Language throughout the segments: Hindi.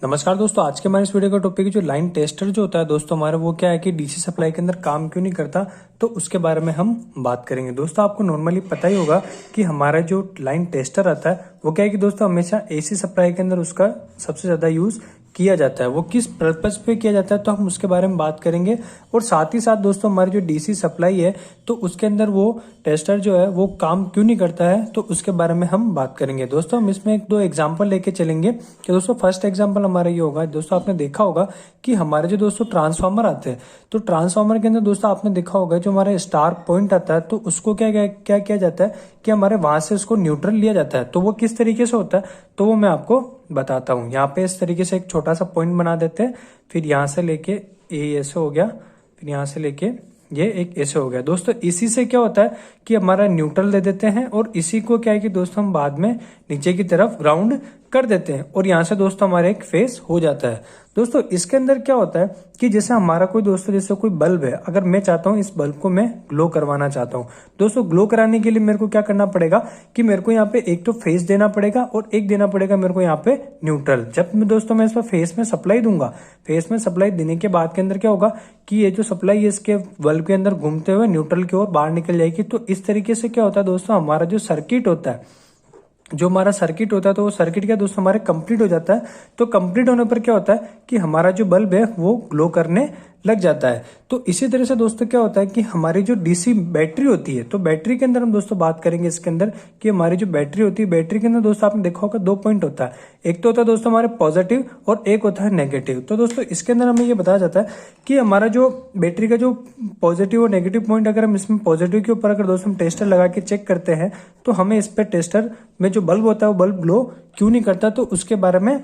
नमस्कार दोस्तों, आज के हमारे इस वीडियो का टॉपिक है जो लाइन टेस्टर जो होता है दोस्तों हमारा, वो क्या है कि डीसी सप्लाई के अंदर काम क्यों नहीं करता, तो उसके बारे में हम बात करेंगे। दोस्तों आपको नॉर्मली पता ही होगा कि हमारा जो लाइन टेस्टर आता है वो क्या है कि दोस्तों हमेशा एसी सप्लाई के अंदर उसका सबसे ज्यादा यूज किया जाता है। वो किस पर्पज पे किया जाता है तो हम उसके बारे में बात करेंगे। और साथ ही साथ दोस्तों हमारी जो डीसी सप्लाई है तो उसके अंदर वो टेस्टर जो है वो काम क्यों नहीं करता है तो उसके बारे में हम बात करेंगे। दोस्तों हम इसमें एक दो एग्जांपल लेके चलेंगे कि दोस्तों फर्स्ट एग्जांपल हमारा ये होगा। दोस्तों आपने देखा होगा कि हमारे जो दोस्तों ट्रांसफार्मर आते हैं तो ट्रांसफार्मर के अंदर दोस्तों आपने देखा होगा जो हमारा स्टार पॉइंट आता है तो उसको क्या क्या क्या किया जाता है कि हमारे वहां से उसको न्यूट्रल लिया जाता है। तो वो किस तरीके से होता है तो वो मैं आपको बताता हूँ। यहाँ पे इस तरीके से एक छोटा सा पॉइंट बना देते हैं, फिर यहाँ से लेके ये ऐसे हो गया, फिर यहाँ से लेके ये एक ऐसे हो गया। दोस्तों इसी से क्या होता है कि हमारा न्यूट्रल दे देते हैं और इसी को क्या है कि दोस्तों हम बाद में नीचे की तरफ ग्राउंड कर देते हैं और यहाँ से दोस्तों हमारे एक फेस हो जाता है। दोस्तों इसके अंदर क्या होता है कि जैसे हमारा कोई दोस्तों जैसे कोई बल्ब है, अगर मैं चाहता हूँ इस बल्ब को मैं ग्लो करवाना चाहता हूँ, दोस्तों ग्लो कराने के लिए मेरे को क्या करना पड़ेगा कि मेरे को यहाँ पे एक तो फेस देना पड़ेगा और एक देना पड़ेगा मेरे को यहाँ पे न्यूट्रल। जब मैं दोस्तों मैं इसमें फेस में सप्लाई दूंगा, फेस में सप्लाई देने के बाद के अंदर क्या होगा कि ये जो सप्लाई है इसके बल्ब के अंदर घूमते हुए न्यूट्रल की ओर बाहर निकल जाएगी। तो इस तरीके से क्या होता है दोस्तों हमारा जो सर्किट होता है, जो हमारा सर्किट होता है तो वो सर्किट क्या दोस्तों हमारे कंप्लीट हो जाता है। तो कंप्लीट होने पर क्या होता है कि हमारा जो बल्ब है वो ग्लो करने लग जाता है। तो इसी तरह से दोस्तों क्या होता है कि हमारी जो डीसी बैटरी होती है तो बैटरी के अंदर हम दोस्तों बात करेंगे इसके अंदर कि हमारी जो बैटरी होती है, बैटरी के अंदर दोस्तों आपने देखा होगा दो पॉइंट होता है, एक तो होता है दोस्तों हमारे पॉजिटिव और एक होता है नेगेटिव। तो दोस्तों इसके अंदर हमें ये बताया जाता है कि हमारा जो बैटरी का जो पॉजिटिव और नेगेटिव पॉइंट, अगर हम इसमें पॉजिटिव के ऊपर अगर दोस्तों हम टेस्टर लगा के चेक करते हैं तो हमें इस पर टेस्टर में जो बल्ब होता है वो बल्ब ग्लो क्यों नहीं करता, तो उसके बारे में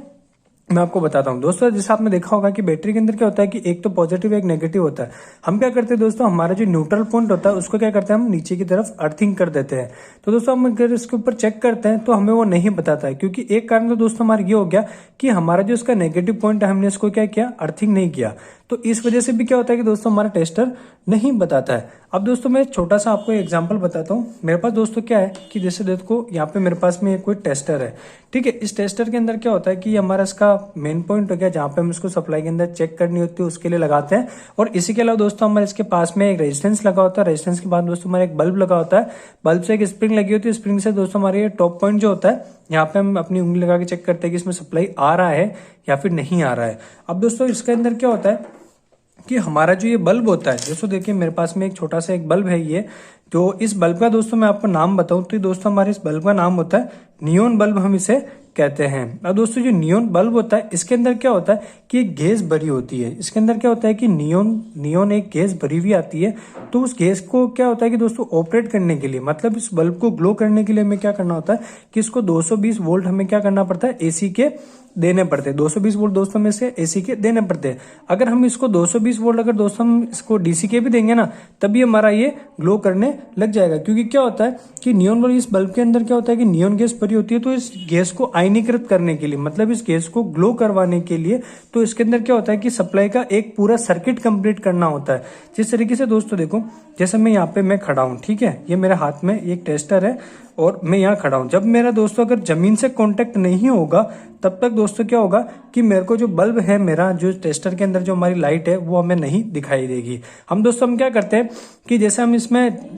मैं आपको बताता हूँ। दोस्तों जैसे आपने देखा होगा कि बैटरी के अंदर क्या होता है कि एक तो पॉजिटिव एक नेगेटिव होता है। हम क्या करते हैं दोस्तों, हमारा जो न्यूट्रल पॉइंट होता है उसको क्या करते हैं हम नीचे की तरफ अर्थिंग कर देते हैं। तो दोस्तों हम अगर इसके ऊपर चेक करते हैं तो हमें वो नहीं बताता है, क्योंकि एक कारण तो दोस्तों हमारा ये हो गया कि हमारा जो इसका नेगेटिव पॉइंट है हमने इसको क्या किया, अर्थिंग नहीं किया। तो इस वजह से भी क्या होता है कि दोस्तों हमारा टेस्टर नहीं बताता है। अब दोस्तों मैं छोटा सा आपको एग्जांपल बताता हूँ। मेरे पास दोस्तों क्या है कि जैसे देखो यहाँ पे मेरे पास में कोई टेस्टर है, ठीक है। इस टेस्टर के अंदर क्या होता है कि हमारा इसका मेन पॉइंट हो गया जहाँ पे हम इसको सप्लाई के अंदर चेक करनी होती है उसके लिए लगाते हैं। और इसी के अलावा दोस्तों हमारे इसके पास में एक रेजिस्टेंस लगा होता है, रेजिस्टेंस के बाद दोस्तों हमारा एक बल्ब लगा होता है, बल्ब से एक स्प्रिंग लगी होती है, स्प्रिंग से दोस्तों हमारे ये टॉप पॉइंट जो होता है यहाँ पे हम अपनी उंगली लगा के चेक करते हैं कि इसमें सप्लाई आ रहा है या फिर नहीं आ रहा है। अब दोस्तों इसके अंदर क्या होता है कि हमारा जो ये बल्ब होता है, दोस्तों देखिए मेरे पास में एक छोटा सा एक बल्ब है ये, जो इस बल्ब का दोस्तों मैं आपको नाम बताऊं तो दोस्तों हमारे इस बल्ब का नाम होता है नियोन बल्ब, हम इसे कहते हैं। अब दोस्तों जो नियोन बल्ब होता है इसके अंदर क्या होता है कि एक गैस भरी होती है। इसके अंदर क्या होता है कि नियोन एक गैस भरी हुई आती है। तो उस गैस को क्या होता है कि दोस्तों ऑपरेट करने के लिए, मतलब इस बल्ब को ग्लो करने के लिए हमें क्या करना होता है कि इसको 220 वोल्ट हमें क्या करना पड़ता है, एसी के देने पड़ते हैं। 220 वोल्ट दोस्तों में से एसी के देने पड़ते हैं। अगर हम इसको 220 वोल्ट अगर दोस्तों हम इसको डीसी के भी देंगे ना तभी हमारा ये ग्लो करने लग जाएगा। क्योंकि क्या होता है कि नियोन वाली इस बल्ब के अंदर क्या होता है कि नियोन गैस भरी होती है। तो इस गैस को आयनीकृत करने के लिए, मतलब इस गैस को ग्लो करवाने के लिए, तो इसके अंदर क्या होता है कि सप्लाई का एक पूरा सर्किट कंप्लीट करना होता है। जिस तरीके से दोस्तों देखो, जैसे मैं यहाँ पे मैं खड़ा हूँ, ठीक है, ये मेरे हाथ में एक टेस्टर है और मैं यहाँ खड़ा हूँ। जब मेरा दोस्तों अगर जमीन से कांटेक्ट नहीं होगा तब तक दोस्तों क्या होगा कि मेरे को जो बल्ब है, मेरा जो टेस्टर के अंदर जो हमारी लाइट है वो हमें नहीं दिखाई देगी। हम क्या करते हैं कि जैसे हम इसमें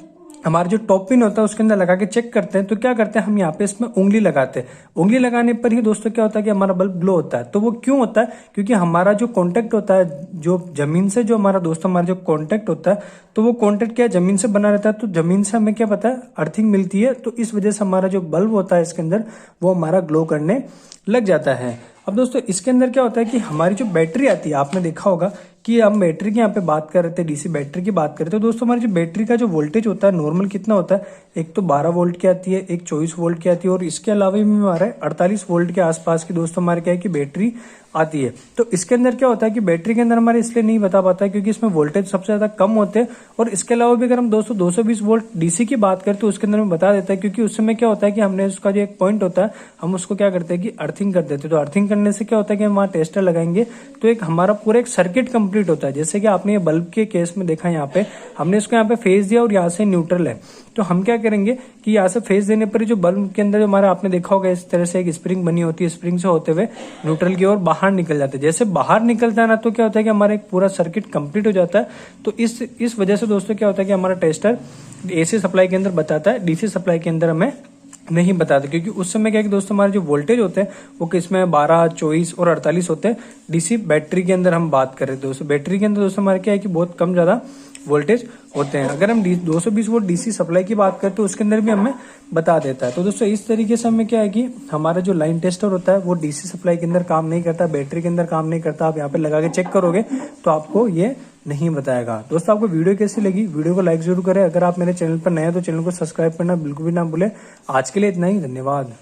हमारा जो टॉप पिन होता है उसके अंदर लगा के चेक करते हैं तो क्या करते हैं हम यहाँ पे इसमें उंगली लगाते हैं। उंगली लगाने पर ही दोस्तों क्या होता है कि हमारा बल्ब ग्लो होता है। तो वो क्यों होता है, क्योंकि हमारा जो कांटेक्ट होता है जो जमीन से, जो हमारा दोस्तों हमारा जो कांटेक्ट होता है तो वो कांटेक्ट क्या जमीन से बना रहता है। तो जमीन से हमें क्या पता है अर्थिंग मिलती है। तो इस वजह से हमारा जो बल्ब होता है इसके अंदर वो हमारा ग्लो करने लग जाता है। अब दोस्तों इसके अंदर क्या होता है कि हमारी जो बैटरी आती है, आपने देखा होगा कि हम बैटरी की यहाँ पे बात कर रहे थे, डीसी बैटरी की बात कर रहे थे। तो दोस्तों हमारी जो बैटरी का जो वोल्टेज होता है नॉर्मल कितना होता है, एक तो 12 वोल्ट की आती है, एक 24 वोल्ट की आती है और इसके अलावा भी हमारा 48 वोल्ट के आसपास की दोस्तों हमारे क्या है कि बैटरी आती है। तो इसके अंदर क्या होता है कि बैटरी के अंदर हमारे इसलिए नहीं बता पाता है क्योंकि इसमें वोल्टेज सबसे ज्यादा कम होते हैं। और इसके अलावा भी अगर हम 220 वोल्ट डीसी की बात करें तो उसके अंदर में बता देता है, क्योंकि उस समय क्या होता है कि हमने उसका जो एक पॉइंट होता है हम उसको क्या करते हैं कि अर्थिंग कर देते हैं। तो अर्थिंग करने से क्या होता है कि हम वहाँ टेस्टर लगाएंगे तो एक हमारा पूरा एक सर्किट कंप्लीट होता है। जैसे कि आपने ये बल्ब के केस में देखा, यहाँ पे हमने इसको यहाँ पे फेस दिया और यहाँ से न्यूट्रल है। तो हम क्या करेंगे कि यहाँ से फेस देने पर जो बल्ब के अंदर हमारा आपने देखा होगा इस तरह से एक स्प्रिंग बनी होती है, स्प्रिंग से होते हुए न्यूट्रल की ओर बाहर बाहर निकल जाता है। जैसे बाहर निकलता है ना तो क्या होता है कि हमारा एक पूरा सर्किट कंप्लीट हो जाता है। तो इस वजह से दोस्तों क्या होता है कि हमारा टेस्टर AC सप्लाई के अंदर बताता है, DC सप्लाई के अंदर हमें नहीं बताते, क्योंकि उस समय क्या है कि दोस्तों हमारे जो वोल्टेज होते हैं वो किसमें 12, 24 और 48 होते हैं। डीसी बैटरी के अंदर हम बात करें दोस्तों, बैटरी के अंदर दोस्तों हमारे क्या है कि बहुत कम ज्यादा वोल्टेज होते हैं। अगर हम 220 वोल्ट डीसी सप्लाई की बात करें तो उसके अंदर भी हमें बता देता है। तो दोस्तों इस तरीके से हमें क्या है कि हमारा जो लाइन टेस्टर होता है वो डीसी सप्लाई के अंदर काम नहीं करता, बैटरी के अंदर काम नहीं करता। आप यहाँ पे लगा के चेक करोगे तो आपको ये नहीं बताएगा। दोस्तों आपको वीडियो कैसी लगी, वीडियो को लाइक जरूर करें। अगर आप मेरे चैनल पर नए हैं तो चैनल को सब्सक्राइब करना बिल्कुल भी ना भूलें। आज के लिए इतना ही, धन्यवाद।